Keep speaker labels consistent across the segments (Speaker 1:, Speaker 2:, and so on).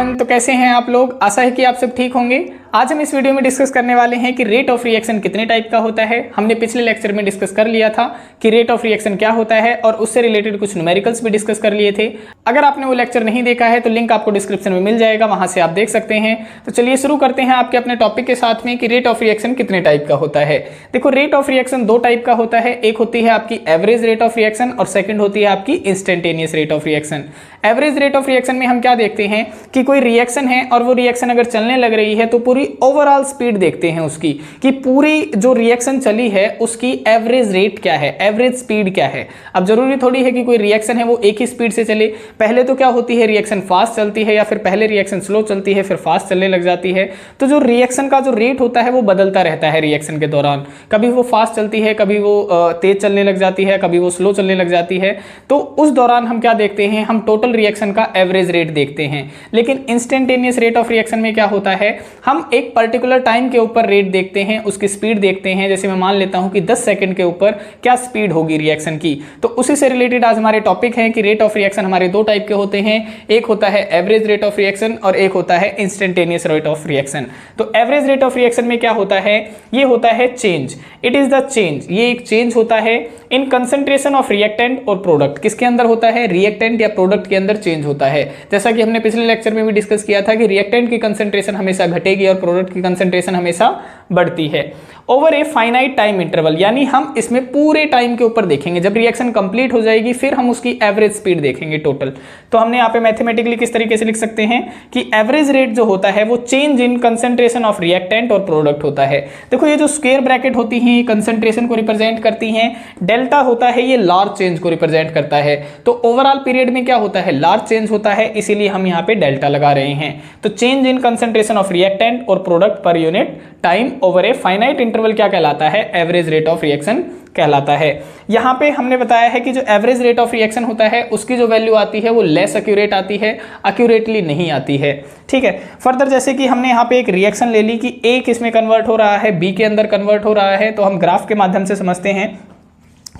Speaker 1: Everyone, तो कैसे हैं आप लोग। आशा है कि आप सब ठीक होंगे। आज हम इस वीडियो में डिस्कस करने वाले हैं कि रेट ऑफ रिएक्शन कितने टाइप का होता है। हमने पिछले लेक्चर में डिस्कस कर लिया था कि रेट ऑफ रिएक्शन क्या होता है और उससे रिलेटेड कुछ न्यूमेरिकल्स भी डिस्कस कर लिए थे। अगर आपने वो लेक्चर नहीं देखा है तो लिंक आपको डिस्क्रिप्शन में मिल जाएगा, वहां से आप देख सकते हैं। तो चलिए शुरू करते हैं आपके अपने टॉपिक के साथ में कि रेट ऑफ रिएक्शन कितने टाइप का होता है। देखो, रेट ऑफ रिएक्शन दो टाइप का होता है। एक होती है आपकी एवरेज रेट ऑफ रिएक्शन और सेकंड होती है आपकी instantaneous rate of reaction. Average rate of reaction में हम क्या देखते हैं कि कोई रिएक्शन है और वो रिएक्शन अगर चलने लग रही है तो पूरी ओवरऑल स्पीड देखते हैं उसकी, कि पूरी जो रिएक्शन चली है उसकी एवरेज रेट क्या है, एवरेज स्पीड क्या है। अब जरूरी थोड़ी है कि कोई रिएक्शन है वो एक ही स्पीड से चले। पहले तो क्या होती है, रिएक्शन फास्ट चलती है या फिर पहले रिएक्शन स्लो चलती है फिर फास्ट चलने लग जाती है। तो जो रिएक्शन का जो रेट होता है वो बदलता रहता है रिएक्शन के दौरान। कभी वो फास्ट चलती है, कभी वो तेज चलने लग जाती है, कभी वो स्लो चलने लग जाती है। तो उस दौरान हम क्या देखते हैं, हम टोटल रिएक्शन का एवरेज रेट देखते हैं। लेकिन इंस्टेंटेनियस रेट ऑफ रिएक्शन में क्या होता है, हम एक पर्टिकुलर टाइम के ऊपर रेट देखते हैं, उसकी स्पीड देखते हैं। जैसे मैं मान लेता हूं कि 10 सेकंड के ऊपर क्या स्पीड होगी रिएक्शन की। तो उसी से रिलेटेड आज हमारे टॉपिक है कि रेट ऑफ रिएक्शन हमारे दो टाइप के होते हैं। एक होता है एवरेज रेट ऑफ रिएक्शन और एक होता है इंस्टेंटेनियस रेट ऑफ रिएक्शन। तो एवरेज रेट ऑफ रिएक्शन में क्या होता है, ये होता है change. It is the change, ये एक चेंज होता है इन कंसंट्रेशन ऑफ रिएक्टेंट और प्रोडक्ट। किसके अंदर होता है, रिएक्टेंट या प्रोडक्ट के अंदर चेंज होता है। जैसा कि हमने पिछले लेक्चर में भी डिस्कस किया था कि रिएक्टेंट की कंसंट्रेशन हमेशा घटेगी और प्रोडक्ट की कंसंट्रेशन हमेशा बढ़ती है over a finite time interval. यानी हम इसमें पूरे टाइम के ऊपर देखेंगे, जब रिएक्शन कंप्लीट हो जाएगी फिर हम उसकी एवरेज स्पीड देखेंगे टोटल। तो हमने यहाँ पे मैथमेटिकली किस तरीके से लिख सकते हैं कि एवरेज रेट जो होता है वो change in concentration of reactant और प्रोडक्ट होता है। देखो, ये जो स्क्वायर ब्रैकेट होती है कंसंट्रेशन को रिप्रेजेंट करती हैं, डेल्टा होता है ये लार्ज चेंज को रिप्रेजेंट करता है। तो ओवरऑल पीरियड में क्या होता है, लार्ज चेंज होता है, इसीलिए हम यहाँ पे डेल्टा लगा रहे हैं। तो change in concentration of reactant और product per unit time over a finite interval क्या कहलाता है, एवरेज रेट ऑफ रिएक्शन कहलाता है। यहां पे हमने बताया है कि जो एवरेज रेट ऑफ रिएक्शन होता है उसकी जो वैल्यू आती है वो लेस एक्यूरेट आती है, एक्यूरेटली नहीं आती है। ठीक है, फर्दर जैसे कि हमने यहाँ पे एक रिएक्शन ले ली कि ए किस में कन्वर्ट हो रहा है, बी के अंदर कन्वर्ट हो रहा है। तो हम ग्राफ के माध्यम से समझते हैं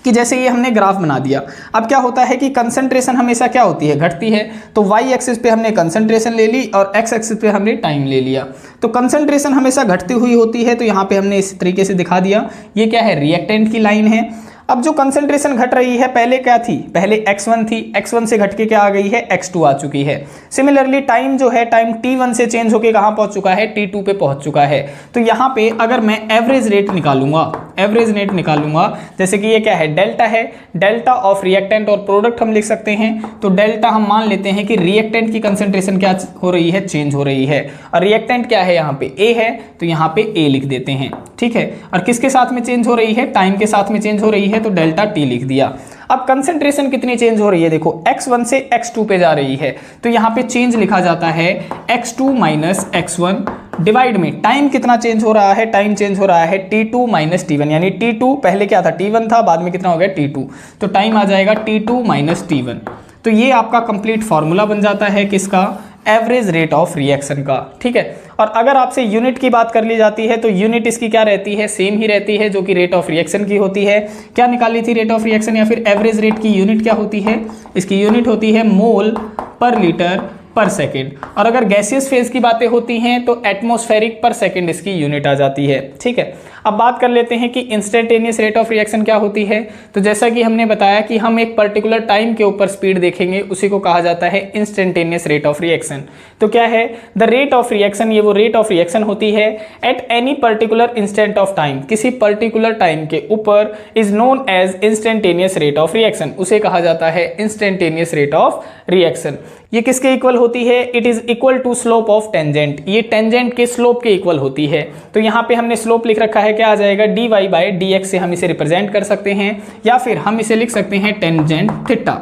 Speaker 1: कि जैसे ये हमने ग्राफ बना दिया। अब क्या होता है कि कंसंट्रेशन हमेशा क्या होती है, घटती है। तो वाई एक्सिस पे हमने कंसंट्रेशन ले ली और एक्स एक्सिस पे हमने टाइम ले लिया। तो कंसंट्रेशन हमेशा घटती हुई होती है, तो यहाँ पे हमने इस तरीके से दिखा दिया। ये क्या है, रिएक्टेंट की लाइन है। अब जो कंसंट्रेशन घट रही है, पहले क्या थी, पहले x1 थी, x1 से घट के क्या आ गई है, x2 आ चुकी है। सिमिलरली टाइम जो है, टाइम t1 से चेंज होके कहाँ पहुंच चुका है, t2 पे पहुंच चुका है। तो यहाँ पे अगर मैं एवरेज रेट निकालूंगा, एवरेज रेट निकालूंगा, जैसे कि ये क्या है, डेल्टा है, डेल्टा ऑफ रिएक्टेंट और प्रोडक्ट हम लिख सकते हैं। तो डेल्टा हम मान लेते हैं कि रिएक्टेंट की कंसंट्रेशन क्या हो रही है, चेंज हो रही है। और रिएक्टेंट क्या है, यहाँ पे a है, तो यहाँ पे a लिख देते हैं। ठीक है, और किसके साथ में चेंज हो रही है, टाइम के साथ में चेंज हो रही है, तो डेल्टा t लिख दिया। अब कंसंट्रेशन कितनी चेंज हो रही है, देखो x1 से x2 पे जा रही है। तो यहाँ पे चेंज लिखा जाता है x2 माइनस x1 डिवाइड में टाइम कितना चेंज हो रहा है, टाइम चेंज हो रहा है t2 माइनस t1। यानी t2 पहले क्या था, t1 था, बाद में कितना हो गया, t2। तो टाइम आ जाएगा t2 माइनस t1। तो ये आपका कंप्लीट फॉर्मूला बन जाता है किसका, एवरेज रेट ऑफ रिएक्शन का। ठीक है, और अगर आपसे यूनिट की बात कर ली जाती है तो यूनिट इसकी क्या रहती है, सेम ही रहती है, जो कि रेट ऑफ रिएक्शन की होती है। क्या निकाली थी रेट ऑफ रिएक्शन या फिर एवरेज रेट की यूनिट क्या होती है, इसकी यूनिट होती है मोल पर लीटर पर सेकेंड। और अगर गैसियस फेज की बातें होती हैं तो एटमॉस्फेरिक पर सेकेंड इसकी यूनिट आ जाती है। ठीक है, अब बात कर लेते हैं कि इंस्टेंटेनियस रेट ऑफ रिएक्शन क्या होती है। तो जैसा कि हमने बताया कि हम एक पर्टिकुलर टाइम के ऊपर स्पीड देखेंगे, उसी को कहा जाता है इंस्टेंटेनियस रेट ऑफ रिएक्शन। तो क्या है, द रेट ऑफ रिएक्शन, ये वो रेट ऑफ रिएक्शन होती है at any particular instant of time, किसी पर्टिकुलर टाइम के ऊपर, is known as instantaneous rate of reaction, उसे कहा जाता है इंस्टेंटेनियस रेट ऑफ रिएक्शन। ये किसके इक्वल होती है, it is equal to slope of tangent, ये टेंजेंट के स्लोप के इक्वल होती है। तो यहाँ पे हमने स्लोप लिख रखा है, क्या आ जाएगा, dy बाई dx से हम इसे रिप्रेजेंट कर सकते हैं, या फिर हम इसे लिख सकते हैं टेंजेंट थीटा,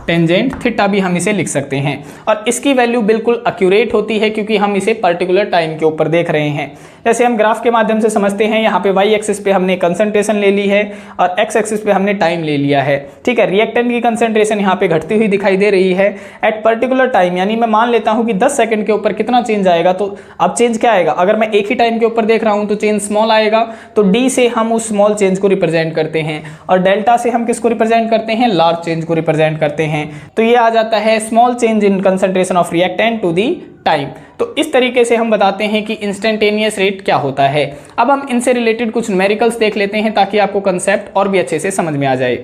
Speaker 1: टेंजेंट थीटा भी हम इसे लिख सकते हैं। और इसकी वैल्यू बिल्कुल एक्यूरेट होती है क्योंकि हम इसे पर्टिकुलर टाइम के ऊपर देख रहे हैं। जैसे हम ग्राफ के माध्यम से समझते हैं, यहाँ पे वाई एक्सिस पे हमने कंसंट्रेशन ले ली है और एक्स एक्सिस पे हमने टाइम ले लिया है। ठीक है, रिएक्टेंट की कंसंट्रेशन यहाँ पे घटती हुई दिखाई दे रही है एट पर्टिकुलर टाइम। यानी मैं मान लेता हूँ कि 10 सेकंड के ऊपर कितना चेंज आएगा। तो अब चेंज क्या आएगा, अगर मैं एक ही टाइम के ऊपर देख रहा हूँ तो चेंज स्मॉल आएगा। तो डी से हम उस स्मॉल चेंज को रिप्रेजेंट करते हैं और डेल्टा से हम किसको रिप्रेजेंट करते हैं, लार्ज चेंज को रिप्रेजेंट करते हैं। हैं तो ये आ जाता है small change in concentration of reactant to the time. तो इस तरीके से हम बताते हैं कि इंस्टेंटेनियस रेट क्या होता है। अब हम इनसे रिलेटेड कुछ न्यूमेरिकल्स देख लेते हैं ताकि आपको कंसेप्ट और भी अच्छे से समझ में आ जाए।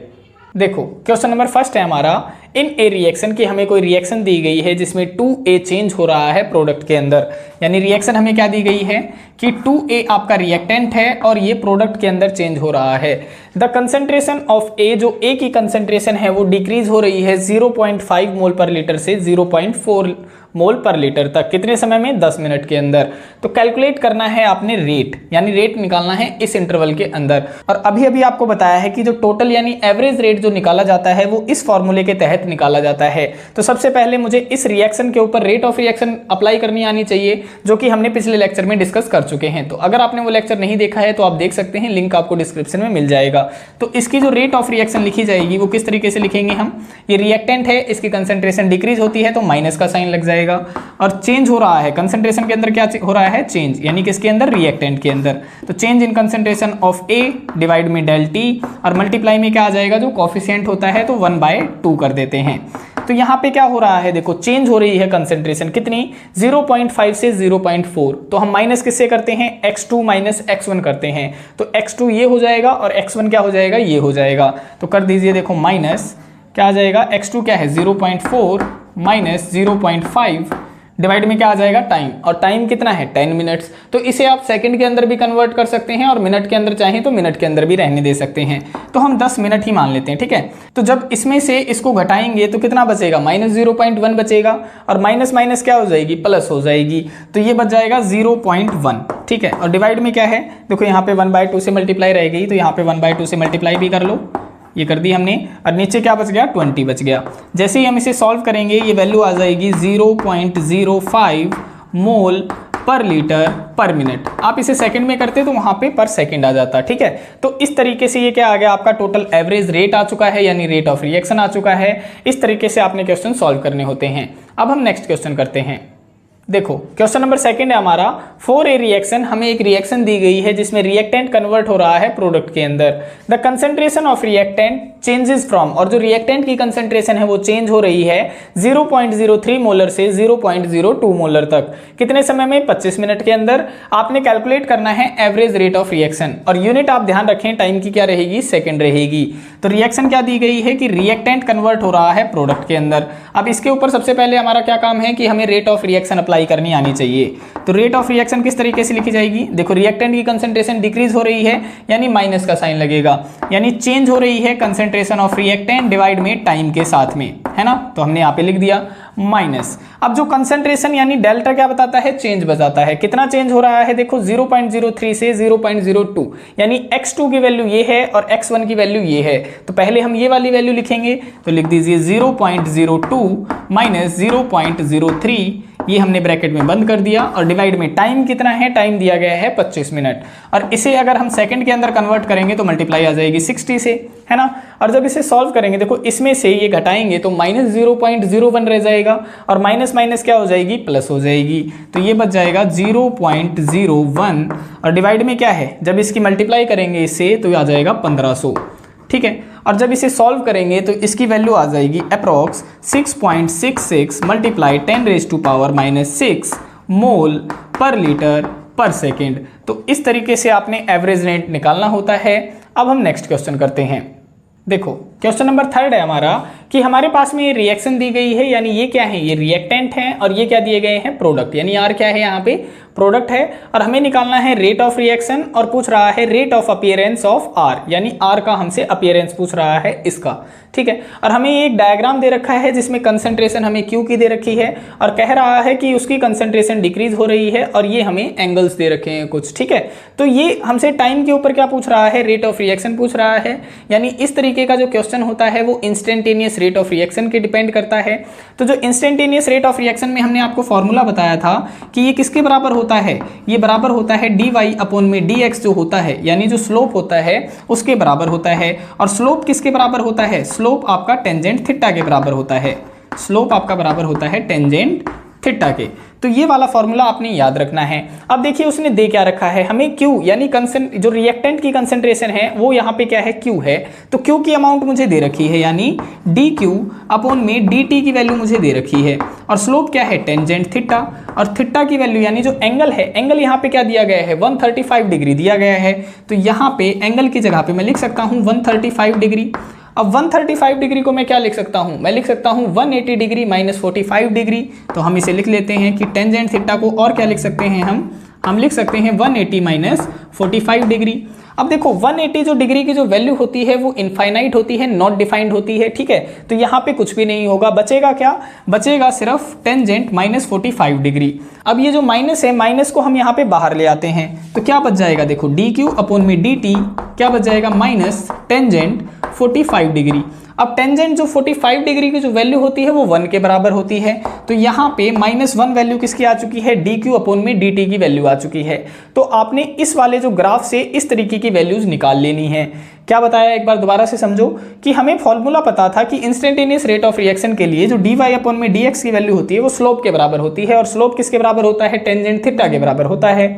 Speaker 1: देखो क्वेश्चन नंबर फर्स्ट है हमारा, इन ए रिएक्शन की हमें कोई रिएक्शन दी गई है जिसमें 2A चेंज हो रहा है प्रोडक्ट के अंदर। यानी रिएक्शन हमें क्या दी गई है कि 2A आपका रिएक्टेंट है और ये प्रोडक्ट के अंदर चेंज हो रहा है। द कंसंट्रेशन ऑफ A, जो A की कंसंट्रेशन है वो डिक्रीज हो रही है 0.5 मोल पर लीटर से 0.4 मोल पर लीटर तक। कितने समय में? 10 मिनट के अंदर। तो कैलकुलेट करना है आपने रेट, यानी रेट निकालना है इस इंटरवल के अंदर। और अभी अभी आपको बताया है कि जो टोटल यानी एवरेज रेट जो निकाला जाता है वो इस फॉर्मूले के तहत निकाला जाता है। तो सबसे पहले मुझे इस रिएक्शन के ऊपर रेट ऑफ रिएक्शन अप्लाई करनी आनी चाहिए, जो कि हमने पिछले लेक्चर में डिस्कस कर चुके हैं। तो अगर आपने वो लेक्चर नहीं देखा है तो आप देख सकते हैं, लिंक आपको डिस्क्रिप्शन में मिल जाएगा। तो इसकी जो रेट ऑफ रिएक्शन लिखी जाएगी वो किस तरीके से लिखेंगे हम, ये रिएक्टेंट है, इसकी कंसंट्रेशन डिक्रीज होती है तो माइनस का साइन लग जाएगा। और चेंज हो रहा है कंसंट्रेशन के अंदर, क्या हो रहा है? चेंज, यानी किसके अंदर? रिएक्टेंट के अंदर। तो change in concentration of A divide में डेल T, और मल्टीप्लाई में क्या आ जाएगा, जो कोफिशिएंट होता है तो 1/2 कर देते हैं। तो यहाँ पे क्या हो रहा है, देखो चेंज हो रही है कंसंट्रेशन कितनी, 0.5 से 0.4। तो हम माइनस किससे करते हैं? x2 माइनस x1 करते हैं। तो x2 ये हो जाएगा और x1 क्या हो जाएगा? ये हो जाएगा। तो कर दीजिए, देखो माइनस क्या आ जाएगा, x2 क्या है 0.4 माइनस 0.5 डिवाइड में क्या आ जाएगा? टाइम, और टाइम कितना है? 10 मिनट्स। तो इसे आप सेकंड के अंदर भी कन्वर्ट कर सकते हैं और मिनट के अंदर चाहें तो मिनट के अंदर भी रहने दे सकते हैं। तो हम 10 मिनट ही मान लेते हैं, ठीक है। तो जब इसमें से इसको घटाएंगे तो कितना बचेगा? माइनस 0.1 बचेगा, और माइनस माइनस क्या हो जाएगी? प्लस हो जाएगी। तो ये बच जाएगा 0.1, ठीक है। और डिवाइड में क्या है, देखो यहाँ पे 1/2 से मल्टीप्लाई रह गई, तो यहाँ पे 1/2 से मल्टीप्लाई भी कर लो, ये कर दी हमने। और नीचे क्या बच गया? 20 बच गया। जैसे ही हम इसे सॉल्व करेंगे ये वैल्यू आ जाएगी 0.05 मोल पर लीटर पर मिनट। आप इसे सेकंड में करते तो वहां पे पर सेकंड आ जाता, ठीक है। तो इस तरीके से ये क्या आ गया, आपका टोटल एवरेज रेट आ चुका है, यानी रेट ऑफ रिएक्शन आ चुका है। इस तरीके से आपने क्वेश्चन सॉल्व करने होते हैं। अब हम नेक्स्ट क्वेश्चन करते हैं। देखो क्वेश्चन नंबर सेकंड है हमारा, फॉर ए रिएक्शन, हमें एक रिएक्शन दी गई है जिसमें रिएक्टेंट कन्वर्ट हो रहा है प्रोडक्ट के अंदर। The concentration of reactant changes from, और जो रिएक्टेंट की कंसंट्रेशन है वो चेंज हो रही है 0.03 मोलर से 0.02 मोलर तक। कितने समय में? 25 मिनट के अंदर। आपने कैलकुलेट करना है एवरेज रेट ऑफ रिएक्शन, और यूनिट आप ध्यान रखें टाइम की क्या रहेगी? सेकंड रहेगी। तो रिएक्शन क्या दी गई है कि रिएक्टेंट कन्वर्ट हो रहा है प्रोडक्ट के अंदर। अब इसके ऊपर सबसे पहले हमारा क्या काम है कि हमें रेट ऑफ रिएक्शन अप्लाई करनी आनी चाहिए। तो रेट ऑफ रिएक्शन किस तरीके से लिखी जाएगी, देखो रिएक्टेंट की कंसंट्रेशन डिक्रीज हो रही है, यानी माइनस का साइन लगेगा, यानी चेंज हो रही है कंसंट्रेशन ऑफ रिएक्टेंट डिवाइड में टाइम के साथ में, है ना। तो हमने यहाँ पे लिख दिया माइनस। अब जो कंसंट्रेशन यानी डेल्टा क्या बताता है? चेंज बताता है। कितना चेंज हो रहा है? देखो 0.03 से 0.02, यानी x2 की वैल्यू ये है और x1 की वैल्यू ये है। तो पहले हम ये वाली वैल्यू लिखेंगे, तो लिख दीजिए 0.02 माइनस 0.03, ये हमने ब्रैकेट में बंद कर दिया, और डिवाइड में टाइम कितना है? टाइम दिया गया है 25 मिनट, और इसे अगर हम सेकंड के अंदर कन्वर्ट करेंगे तो मल्टीप्लाई आ जाएगी 60 से, है ना। और जब इसे सॉल्व करेंगे, देखो इसमें से ये घटाएंगे तो माइनस 0.01 रह जाएगा, और माइनस माइनस क्या हो जाएगी? प्लस हो जाएगी। तो ये बच जाएगा 0.01, और डिवाइड में क्या है, जब इसकी मल्टीप्लाई करेंगे इससे तो आ जाएगा 1500, ठीक है। और जब इसे सॉल्व करेंगे तो इसकी वैल्यू आ जाएगी अप्रॉक्स 6.66 मल्टीप्लाई 10⁻⁻6 मोल पर लीटर पर सेकेंड। तो इस तरीके से आपने एवरेज रेट निकालना होता है। अब हम नेक्स्ट क्वेश्चन करते हैं। देखो क्वेश्चन नंबर थर्ड है हमारा कि हमारे पास में ये रिएक्शन दी गई है, यानी ये क्या है? ये रिएक्टेंट है, और ये क्या दिए गए हैं? प्रोडक्ट, यानी आर क्या है? यहाँ पे प्रोडक्ट है, और हमें निकालना है रेट ऑफ रिएक्शन, और पूछ रहा है rate of appearance of R, यानी आर का हमसे अपीयरेंस पूछ रहा है इसका, ठीक है। और हमें एक डायग्राम दे रखा है जिसमें कंसंट्रेशन हमें क्यू की दे रखी है, और कह रहा है कि उसकी कंसंट्रेशन डिक्रीज हो रही है, और ये हमें एंगल्स दे रखे हैं कुछ, ठीक है। तो ये हमसे टाइम के ऊपर क्या पूछ रहा है? रेट ऑफ रिएक्शन पूछ रहा है। यानी इस तरीके का जो क्वेश्चन होता है वो इंस्टेंटेनियस रेट ऑफ रिएक्शन के डिपेंड करता है। तो जो इंस्टेंटेनियस रेट ऑफ रिएक्शन में हमने आपको फॉर्मूला बताया था कि ये किसके बराबर होता है? ये बराबर होता है dy अपॉन में dx जो होता है, यानी जो स्लोप होता है उसके बराबर होता है। और स्लोप किसके बराबर होता है? स्लोप आपका टेंजेंट थीटा के बराबर होता है। स्लोप आपका बराबर होता है टेंजेंट थीटा के। तो ये वाला फॉर्मूला आपने याद रखना है। अब देखिए उसने दे क्या रखा है हमें, Q यानी जो रिएक्टेंट की कंसंट्रेशन है वो यहाँ पे क्या है, Q है। तो Q की अमाउंट मुझे दे रखी है यानी dQ अपॉन में dt की वैल्यू मुझे दे रखी है, और स्लोप क्या है, टेंजेंट थीटा, और थीटा की वैल्यू यानी जो एंगल है, एंगल यहाँ पे क्या दिया गया है, 135 डिग्री दिया गया है। तो यहाँ पे एंगल की जगह पे मैं लिख सकता हूँ 135 डिग्री। अब 135 डिग्री को मैं क्या लिख सकता हूं, मैं लिख सकता हूं 180 डिग्री माइनस 45 डिग्री। तो हम इसे लिख लेते हैं कि टेंजेंट थीटा को और क्या लिख सकते हैं हम लिख सकते हैं 180 माइनस 45 डिग्री। अब देखो 180 जो डिग्री की जो वैल्यू होती है वो इनफाइनाइट होती है, नॉट डिफाइंड होती है, ठीक है। तो यहाँ पे कुछ भी नहीं होगा, बचेगा क्या, बचेगा सिर्फ टेंजेंट माइनस 45 डिग्री। अब ये जो माइनस है, माइनस को हम यहाँ पे बाहर ले आते हैं तो क्या बच जाएगा, देखो dQ अपॉन में dt क्या बच जाएगा, माइनस टेंजेंट 45 डिग्री। अब टेंजेंट जो 45 डिग्री की जो वैल्यू होती है वो 1 के बराबर होती है। तो यहाँ पे -1 वैल्यू किसकी आ चुकी है, dQ अपॉन में dt की वैल्यू आ चुकी है। तो आपने इस वाले जो ग्राफ से इस तरीके की वैल्यूज निकाल लेनी है। क्या बताया, एक बार दोबारा से समझो कि हमें फॉर्मूला पता था कि इंस्टेंटेनियस रेट ऑफ रिएक्शन के लिए जो dy अपॉन में dx की वैल्यू होती है वो स्लोप के बराबर होती है, और स्लोप किसके बराबर होता है, टेंजेंट थीटा के बराबर होता है।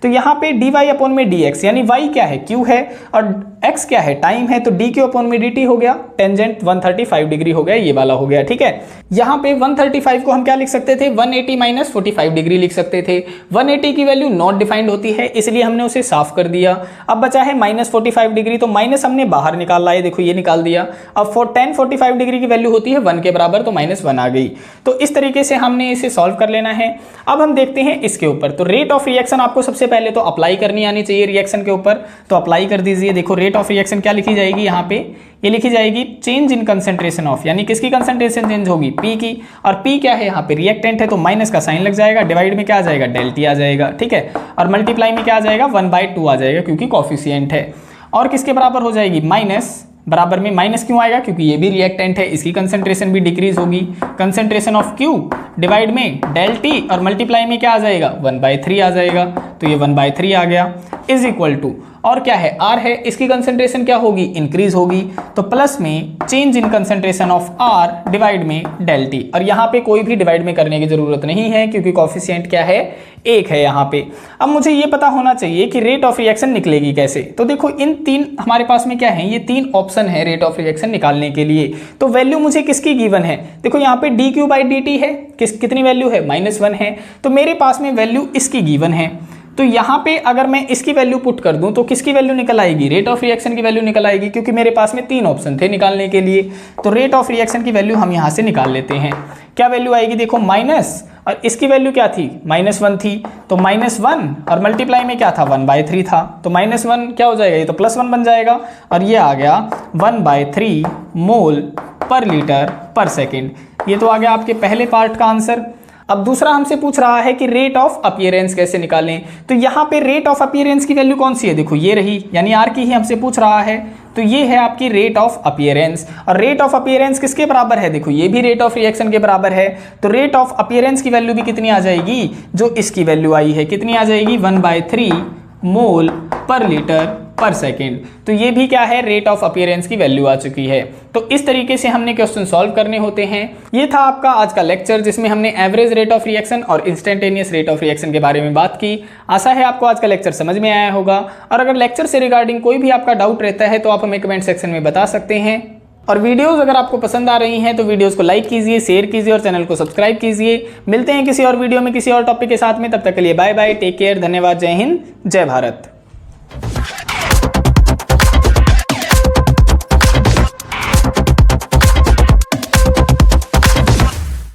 Speaker 1: तो यहाँ पे dy अपॉन में dx यानी y क्या है, q है, और x क्या है, टाइम है। तो dq अपॉन में dt हो गया, टेंजेंट 135 डिग्री हो गया, ये वाला हो गया, ठीक है। यहाँ पे 135 को हम क्या लिख सकते थे, 180 माइनस 45 डिग्री लिख सकते थे। 180 की वैल्यू नॉट डिफाइंड होती है इसलिए हमने उसे साफ कर दिया। अब बचा है माइनस 45 डिग्री, तो माइनस हमने बाहर निकाल लाए, देखो ये निकाल दिया। अब 45 डिग्री की वैल्यू होती है 1 के बराबर, तो -1 आ गई। तो इस तरीके से हमने इसे सॉल्व कर लेना है। अब हम देखते हैं इसके ऊपर। तो रेट ऑफ रिएक्शन आपको सबसे पहले तो अप्लाई करनी आनी चाहिए रिएक्शन के ऊपर, तो अप्लाई कर दीजिए। देखो रेट ऑफ रिएक्शन क्या लिखी जाएगी, यहाँ पे ये लिखी जाएगी चेंज इन कंसंट्रेशन ऑफ, यानी किसकी कंसंट्रेशन चेंज होगी, P की। और P क्या है, यहाँ पे रिएक्टेंट है तो माइनस का साइन लग जाएगा, डिवाइड में क्या आ जाएगा, डेल्टी आ जाएगा, ठीक है। और मल्टीप्लाई में क्या आ जाएगा, 1/2 आ जाएगा क्योंकि कॉफिशिएंट है। और किसके बराबर हो जाएगी, माइनस, बराबर में माइनस क्यों आएगा, क्योंकि ये भी रिएक्टेंट है, इसकी कंसंट्रेशन भी डिक्रीज होगी। कंसंट्रेशन ऑफ Q डिवाइड में डेल T, और मल्टीप्लाई में क्या आ जाएगा, 1/3 आ जाएगा। तो ये 1/3 आ गया, इज इक्वल टू, और क्या है, R है, इसकी कंसंट्रेशन क्या होगी, इंक्रीज होगी। तो प्लस में change in concentration of R divide में डेल T, और यहाँ पे कोई भी डिवाइड में करने की जरूरत नहीं है क्योंकि कॉफिशिएंट क्या है, 1 है यहाँ पे। अब मुझे ये पता होना चाहिए कि रेट ऑफ रिएक्शन निकलेगी कैसे। तो देखो इन तीन हमारे पास में क्या है, ये 3 ऑप्शन है रेट ऑफ रिएक्शन निकालने के लिए। तो वैल्यू मुझे किसकी गिवन है, देखो यहाँ पे dQ/dt है, कितनी वैल्यू है, -1 है। तो मेरे पास में वैल्यू इसकी गिवन है। तो यहाँ पे अगर मैं इसकी वैल्यू पुट कर दूं तो किसकी वैल्यू निकल आएगी, रेट ऑफ रिएक्शन की वैल्यू निकल आएगी, क्योंकि मेरे पास में 3 ऑप्शन थे निकालने के लिए। तो रेट ऑफ रिएक्शन की वैल्यू हम यहाँ से निकाल लेते हैं। क्या वैल्यू आएगी, देखो माइनस, और इसकी वैल्यू क्या थी, -1 थी। तो -1 और मल्टीप्लाई में क्या था, 1/3 था। तो -1 क्या हो जाएगा, ये तो +1 बन जाएगा, और ये आ गया 1/3 मोल पर लीटर पर सेकेंड। ये तो आ गया आपके पहले पार्ट का आंसर। अब दूसरा हमसे पूछ रहा है कि रेट ऑफ अपीयरेंस कैसे निकालें। तो यहाँ पे रेट ऑफ अपीयरेंस की वैल्यू कौन सी है, देखो ये रही, यानी R की ही हमसे पूछ रहा है। तो ये है आपकी रेट ऑफ अपीयरेंस, और रेट ऑफ अपीयरेंस किसके बराबर है, देखो ये भी रेट ऑफ रिएक्शन के बराबर है। तो रेट ऑफ अपीयरेंस की वैल्यू भी कितनी आ जाएगी, जो इसकी वैल्यू आई है, कितनी आ जाएगी, 1/3 मोल पर लीटर पर सेकेंड। तो ये भी क्या है, रेट ऑफ अपीयरेंस की वैल्यू आ चुकी है। तो इस तरीके से हमने क्वेश्चन सॉल्व करने होते हैं। ये था आपका आज का लेक्चर, जिसमें हमने एवरेज रेट ऑफ रिएक्शन और इंस्टेंटेनियस रेट ऑफ रिएक्शन के बारे में बात की। आशा है आपको आज का लेक्चर समझ में आया होगा, और अगर लेक्चर से रिगार्डिंग कोई भी आपका डाउट रहता है तो आप हमें कमेंट सेक्शन में बता सकते हैं। और वीडियोस अगर आपको पसंद आ रही हैं तो वीडियोस को लाइक कीजिए, शेयर कीजिए और चैनल को सब्सक्राइब कीजिए। मिलते हैं किसी और वीडियो में किसी और टॉपिक के साथ में, तब तक के लिए बाय बाय, टेक केयर, धन्यवाद, जय हिंद, जय भारत।